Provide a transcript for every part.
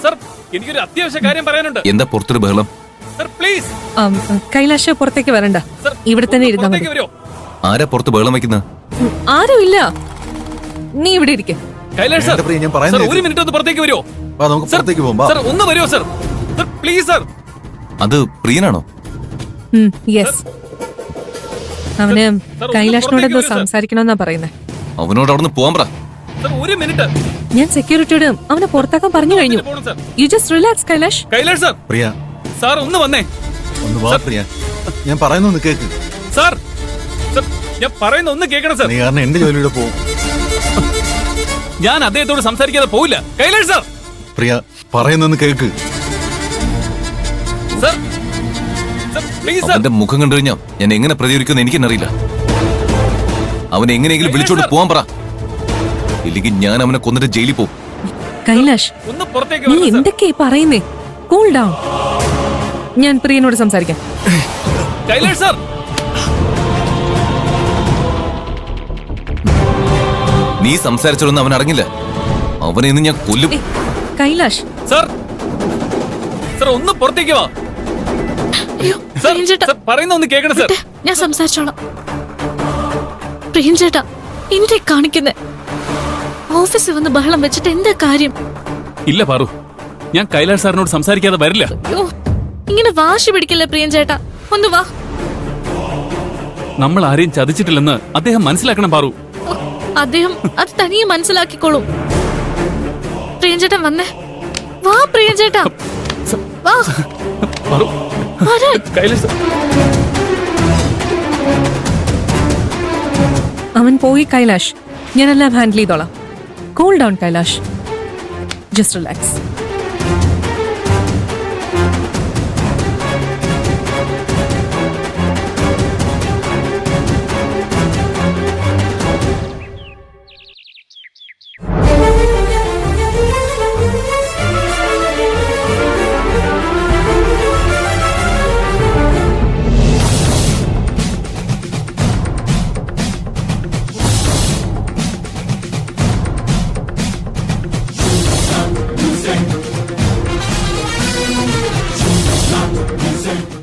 Sir എനിക്കൊരു അത്യാവശ്യ കാര്യം പറയാനുണ്ട്. എന്താ പുറത്തൊരു ബഹളം? Sir please. കൈലാഷ് പുറത്തേക്ക് വരണ്ട, ഇവിടെ തന്നെ ഇരുന്നാ മതി. ആരാ പുറത്ത് ബഹളം വെക്കുന്നത്? ആരും ഇല്ല, നീ ഇവിടെ ഇരിക്കെ. കൈലാഷ് സർ, സർ ഒരു മിനിറ്റ് ഒന്ന് പുറത്തേക്ക് വരുമോ? സർ ഒന്ന് വരുമോ സർ? Sir please sir. അത് പ്രിയനാണോ? യെസ്, അവന് കൈലാഷിനോട് എന്തോ സംസാരിക്കണമെന്നാ പറയുന്നേ. അവനോട് അവിടുന്ന് പോവാൻ പറ. സർ ഒരു മിനിറ്റ്. ഞാൻ സെക്യൂരിറ്റിയോട് അവനെ പുറത്താക്കാൻ പറഞ്ഞു കഴിഞ്ഞു. You just relax Kailash. Kailash sir, Priya sir ഒന്ന് വന്നേ. ഒന്ന് വാ പ്രിയ, ഞാൻ പറയുന്നൊന്ന് കേക്ക്. സാർ സർ ഞാൻ പറയുന്ന ഒന്ന് കേൾക്കണം സർ. നീ കാരണം എന്റെ ജോലിയുടെ പോവും. ഞാൻ അദ്ദേഹത്തോട് സംസാരിക്കാതെ പോവില്ല. കൈലാഷ് സർ. പ്രിയ പറയുന്നൊന്ന് കേക്ക്. Sir sir please sir. അവന്റെ മുഖം കണ്ടു കഴിഞ്ഞാൽ ഞാൻ എങ്ങനെ പ്രതികരിക്കുമെന്ന് എനിക്കെന്നറിയില്ല. അവനെ എങ്ങനെയെങ്കിലും വിളിച്ചോണ്ട് പോവാൻ പറ, ഇല്ലെങ്കിൽ ഞാൻ അവനെ കൊന്നിട്ട് ജയിലിൽ പോകും. കൈലാഷ്, ഒന്ന് പുറത്തേക്ക് നീ വരണം സർ. എന്തൊക്കെയാ പറയുന്നേ? Cool down. ഞാൻ പ്രിയനോട് സംസാരിക്കാം. കൈലാഷ് സർ. നീ സംസാരിച്ചൊന്നും അവൻ അടങ്ങില്ല. അവനെ ഇന്ന് ഞാൻ കൊല്ലും. കൈലാഷ് സർ സർ ഒന്ന് പുറത്തേക്ക് വാ. സർ സർ പറയുന്ന ഒന്ന് കേൾക്കണം സർ. ഞാൻ സംസാരിച്ചോളാം. പ്രിയൻ ചേട്ടാ, എന്റെ കാണിക്കുന്നേ ഓഫീസിൽ വന്ന് ബഹളം വെച്ചിട്ട് എന്താ കാര്യം? ഇല്ല പാറു, ഞാൻ കൈലാഷ് സാറിനോട് സംസാരിക്കാതെ വരില്ല. അയ്യോ, ഇങ്ങനെ വാശി പിടിക്കല്ലേ പ്രിയൻ ചേട്ടാ, ഒന്ന് വാ. നമ്മൾ ആരെയും ചതിച്ചിട്ടില്ലെന്ന് അദ്ദേഹം മനസ്സിലാക്കണം പാറു. അദ്ദേഹം അത് തനിയെ മനസ്സിലാക്കിക്കോളും. പ്രിയൻ ചേട്ടൻ വന്നേ, വാ പ്രിയൻ ചേട്ടാ, വാ. പാറു, വരാൻ. കൈലാഷ് അവൻ പോയി കൈലാഷ്, ഞാനെല്ലാം ഹാൻഡിൽ ചെയ്തോളാം. Cool down Kailash, just relax.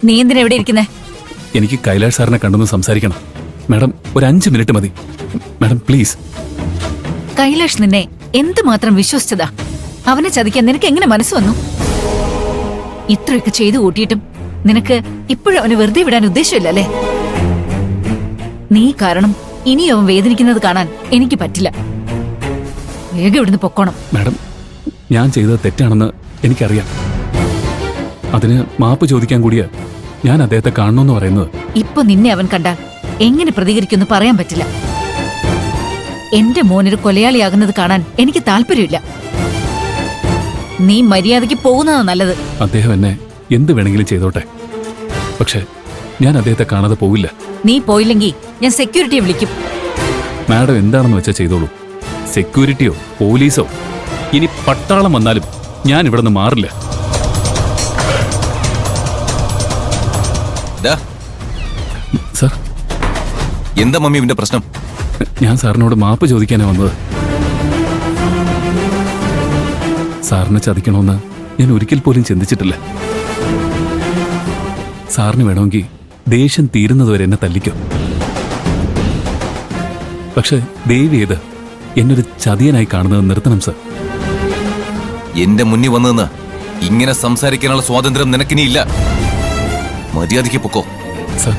നീ എന്തിനാ എവിടെ ഇരിക്കുന്നേ? എനിക്ക് കൈലാഷ് സാറിനെ കണ്ടൊന്ന് സംസാരിക്കണം. മാഡം ഒരു 5 മിനിറ്റ് മതി മാഡം, പ്ലീസ്. കൈലാഷ് നിന്നെ എന്തുമാത്രം വിശ്വസിച്ചതാ? അവനെ ചതിക്കാൻ നിനക്ക് എങ്ങനെ മനസ്സ് വന്നു? ഇത്രയൊക്കെ ചെയ്തു കൂട്ടിയിട്ടും നിനക്ക് ഇപ്പോഴും അവനെ വെറുതെ വിടാൻ ഉദ്ദേശമില്ലല്ലേ? നീ കാരണം ഇനി അവൻ വേദനിക്കുന്നത് കാണാൻ എനിക്ക് പറ്റില്ല. വേഗം ഇവിടുന്ന് പൊക്കോണം. മാഡം, ഞാൻ ചെയ്തത് തെറ്റാണെന്ന് എനിക്കറിയാം. അതിന് മാപ്പ് ചോദിക്കാൻ കൂടിയാ ഞാൻ അദ്ദേഹത്തെ കാണണമെന്ന് പറയുന്നത്. ഇപ്പൊ നിന്നെ അവൻ കണ്ടാൽ എങ്ങനെ പ്രതികരിക്കുമെന്ന് പറയാൻ പറ്റില്ല. എന്റെ മോനൊരു കൊലയാളിയാകുന്നത് കാണാൻ എനിക്ക് താല്പര്യമില്ല. നീ മര്യാദയ്ക്ക് പോകുന്നതാ നല്ലത്. അദ്ദേഹം എന്നെ എന്ത് വേണമെങ്കിലും ചെയ്തോട്ടെ, പക്ഷെ ഞാൻ അദ്ദേഹത്തെ കാണാതെ പോവില്ല. നീ പോയില്ലെങ്കിൽ ഞാൻ സെക്യൂരിറ്റിയെ വിളിക്കും. മാഡം എന്താണെന്ന് വെച്ചാൽ ചെയ്തോളൂ. സെക്യൂരിറ്റിയോ പോലീസോ ഇനി പട്ടാളം വന്നാലും ഞാൻ ഇവിടെ നിന്ന് മാറില്ല. സർ, എന്താ മമ്മി ഇവന്റെ പ്രശ്നം? ഞാൻ സാറിനോട് മാപ്പ് ചോദിക്കാനാ വന്നത്. സാറിനെ ചതിക്കണമെന്ന് ഞാൻ ഒരിക്കൽ പോലും ചിന്തിച്ചിട്ടില്ല. സാറിന് വേണമെങ്കിൽ ദേഷ്യം തീരുന്നതുവരെ എന്നെ തല്ലിക്കോ, പക്ഷെ ദയവ് ചെയ്ത് എന്നൊരു ചതിയനായി കാണുന്നത് നിർത്തണം സർ. എന്റെ മുന്നിൽ വന്നതെന്ന് ഇങ്ങനെ സംസാരിക്കാനുള്ള സ്വാതന്ത്ര്യം നിനക്കിനിയില്ല. മര്യാദയ്ക്ക് പൊക്കോ. സർ,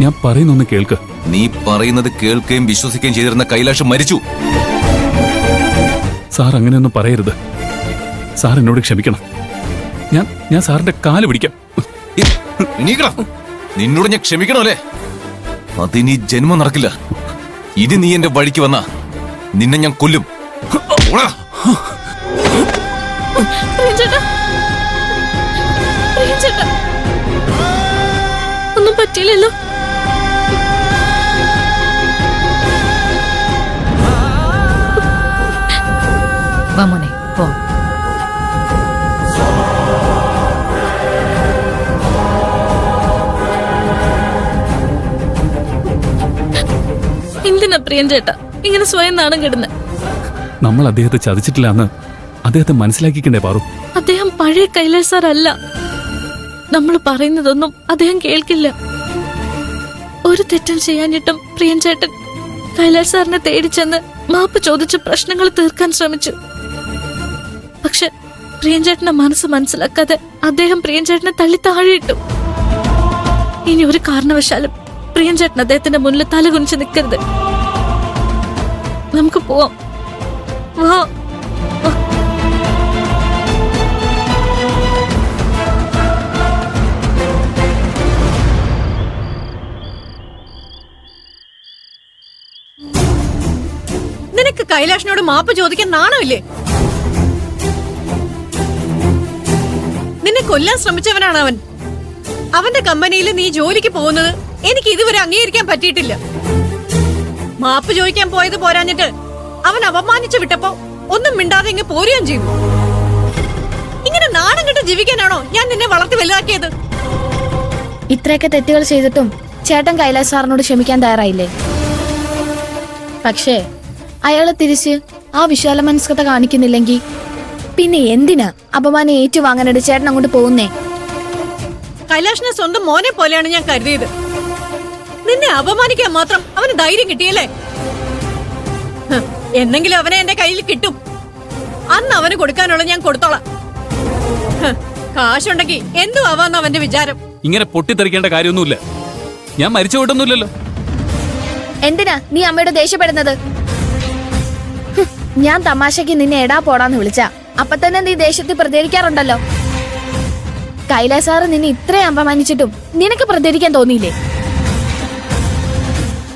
ഞാൻ പറയുന്നൊന്ന് കേൾക്ക്. നീ പറയുന്നത് കേൾക്കുകയും വിശ്വസിക്കുകയും ചെയ്തിരുന്ന കൈലാഷ് മരിച്ചു. സാർ അങ്ങനെയൊന്നും പറയരുത്. സാർ എന്നോട് ക്ഷമിക്കണം. ഞാൻ സാറിന്റെ കാല് പിടിക്കാം. എണീക്കടാ. നിന്നോട് ഞാൻ ക്ഷമിക്കണോ അല്ലേ? അതിനി ജന്മം നടക്കില്ല. ഇനി നീ എന്റെ വഴിക്ക് വന്നാ നിന്നെ ഞാൻ കൊല്ലും. ഓടാ. പ്രിയൻ ചേട്ടാ, പ്രിയൻ ചേട്ടാ, ഒന്നും പറ്റിയില്ലല്ലോ? വാ മോനെ, പോ. എന്തിനാ പ്രിയൻ ചേട്ടാ ഇങ്ങനെ സ്വയം നാണം കെടുന്നത്? നമ്മൾ അദ്ദേഹത്തെ ചതിച്ചിട്ടില്ല എന്ന് അദ്ദേഹത്തെ മനസ്സിലാക്കിക്കണ്ടേ പാറു? അദ്ദേഹം പഴയ കൈലാഷ് സാർ അല്ല. നമ്മൾ പറയുന്നതൊന്നും അദ്ദേഹം കേൾക്കില്ല. ഒരു തെറ്റും ചെയ്യാനിട്ടും പ്രിയൻ ചേട്ടൻ കൈലാഷ് സാറിനെ തേടി ചെന്ന് മാപ്പ് ചോദിച്ച് പ്രശ്നങ്ങൾ തീർക്കാൻ ശ്രമിച്ചു. പക്ഷെ പ്രിയൻ ചേട്ടന്റെ മനസ്സ് മനസ്സിലാക്കാതെ അദ്ദേഹം പ്രിയൻ ചേട്ടനെ തള്ളി താഴെയിട്ടു. ഇനി ഒരു കാരണവശാലും പ്രിയൻ ചേട്ടൻ അദ്ദേഹത്തിന്റെ മുന്നിൽ തലകുനിച്ച് നിൽക്കരുത്. നമുക്ക് പോവാം. വാ. നിനക്ക് കൈലാഷിനോട് മാപ്പ് ചോദിക്കാൻ നാണമില്ലേ? നിന്നെ കൊല്ലാൻ ശ്രമിച്ചവനാണ് അവൻ. അവന്റെ കമ്പനിയിൽ നീ ജോലിക്ക് പോകുന്നത് എനിക്ക് ഇതുവരെ അംഗീകരിക്കാൻ പറ്റിയിട്ടില്ല. മാപ്പ് ചോദിക്കാൻ പോയത് പോരാഞ്ഞിട്ട് അവൻ അപമാനിച്ചു വിട്ടപ്പോ ഒന്നും മിണ്ടാതെ ഇങ്ങ് പോരുകയും ചെയ്തു. ഇങ്ങനെ നാണം കെട്ട് ജീവിക്കാനാണോ ഞാൻ നിന്നെ വളർത്തി വലുതാക്കിയത്? ഇത്രയൊക്കെ തെറ്റുകൾ ചെയ്തിട്ടും ചേട്ടൻ കൈലാസ് സാറിനോട് ക്ഷമിക്കാൻ തയ്യാറായില്ലേ? പക്ഷേ അയാള് തിരിച്ച് ആ വിശാല മനസ്കത കാണിക്കുന്നില്ലെങ്കിൽ പിന്നെ എന്തിനാ അപമാനം ഏറ്റുവാങ്ങാനായിട്ട് ചേട്ടൻ അങ്ങോട്ട് പോകുന്നേ? കൈലാഷിനെ സ്വന്തം മോനെ പോലെയാണ് ഞാൻ കരുതിയത്. നിന്നെ അപമാനിക്കാൻ മാത്രം അവന് ധൈര്യം കിട്ടിയല്ലേ? ഹ്, എന്നെങ്കിലും അവനെ എന്റെ കയ്യിൽ കിട്ടും. അന്ന് അവന് കൊടുക്കാനുള്ള ഞാൻ കൊടുത്തോളാം. ഹ്, കാശുണ്ടെങ്കിൽ എന്തു ആവാന്ന് അവന്റെ വിചാരം. ഇങ്ങനെ പൊട്ടിത്തെറിക്കേണ്ട കാര്യമൊന്നുമില്ല. ഞാൻ മരിച്ചു പോയിട്ടൊന്നുമില്ലല്ലോ. എന്തിനാ നീ അമ്മയോട് ദേഷ്യപ്പെടുന്നത്? ഹും, ഞാൻ തമാശക്ക് നിന്നെ എടാ പോടാന്ന് വിളിച്ച അപ്പൊ തന്നെ നീ ദേഷ്യത്തിൽ പ്രതികരിക്കാറുണ്ടല്ലോ. കൈലാസ് സാറ് നിന്നെ ഇത്രയും അപമാനിച്ചിട്ടും നിനക്ക് പ്രതികരിക്കാൻ തോന്നിയില്ലേ?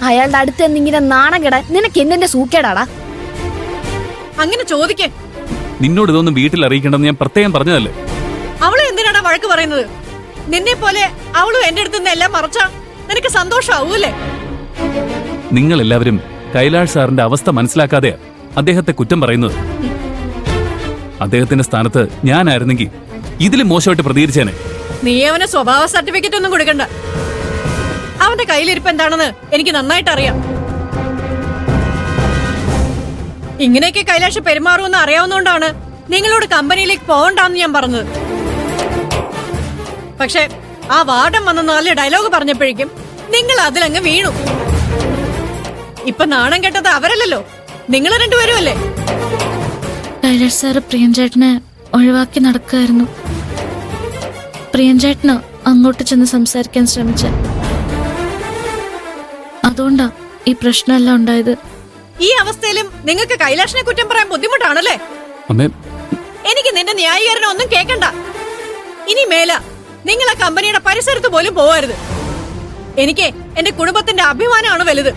അയാളുടെ അടുത്ത് എന്തെങ്കിലും നാണം കെടാൻ നിനക്ക് എന്തിന്റെ സൂക്കേടാടാ? അങ്ങനെ ചോദിക്കേ. നിന്നോട് ഇതൊന്നും വീട്ടിൽ അറിയിക്കണമെന്ന് ഞാൻ പ്രത്യേകം പറഞ്ഞതല്ലേ. അവളെ എന്തിനാണ് വഴക്ക് പറയുന്നത്? നിന്നെ പോലെ അവളും എന്റെ അടുത്ത് നിന്ന് എല്ലാം മറച്ചാ നിനക്ക് സന്തോഷാവൂല്ലേ? നിങ്ങൾ എല്ലാവരും കൈലാഷ് സാറിന്റെ അവസ്ഥ മനസ്സിലാക്കാതെയാ അദ്ദേഹത്തെ കുറ്റം പറയുന്നത്. അദ്ദേഹത്തിന്റെ സ്ഥാനത്ത് ഞാനായിരുന്നെങ്കിൽ ഇതിലും മോശമായിട്ട് പ്രതികരിച്ചേനെ. നീ അവന് സ്വഭാവ സർട്ടിഫിക്കറ്റ് ഒന്നും കൊടുക്കണ്ട. അവന്റെ കയ്യിലിരിപ്പ് എന്താണെന്ന് എനിക്ക് നന്നായിട്ട് അറിയാം. ഇങ്ങനെയൊക്കെ കൈലാഷ് പെരുമാറുമെന്ന് അറിയാവുന്നതുകൊണ്ടാണ് നിങ്ങളോട് കമ്പനിയിലേക്ക് പോകണ്ടെന്ന് ഞാൻ പറഞ്ഞത്. പക്ഷെ ആ വാർഡൻ വന്ന 4 ഡയലോഗ് പറഞ്ഞപ്പോഴേക്കും നിങ്ങൾ അതിലങ്ങ് വീണു. ഇപ്പൊ നാണം കെട്ടത് അവരല്ലല്ലോ, നിങ്ങൾ രണ്ടുപേരും അല്ലേ? കൈലാഷ് സാറ് പ്രിയൻ ചേട്ടനെ ഒഴിവാക്കി നടക്കുകയായിരുന്നു. പ്രിയൻ ചേട്ടന് അങ്ങോട്ട് ചെന്ന് സംസാരിക്കാൻ ശ്രമിച്ച. അതുകൊണ്ടാ ഈ പ്രശ്നമെല്ലാം ഉണ്ടായത്. ഈ അവസ്ഥയിലും നിങ്ങൾക്ക് കൈലാഷിനെ കുറ്റം പറയാൻ ബുദ്ധിമുട്ടാണല്ലേ? അമ്മേ, എനിക്ക് നിന്റെ ന്യായീകരണം ഒന്നും കേൾക്കണ്ട. ഇനി മേല നിങ്ങൾ ആ കമ്പനിയുടെ പരിസരത്ത് പോലും പോകരുത്. എനിക്ക് എന്റെ കുടുംബത്തിന്റെ അഭിമാനമാണ് വലുത്.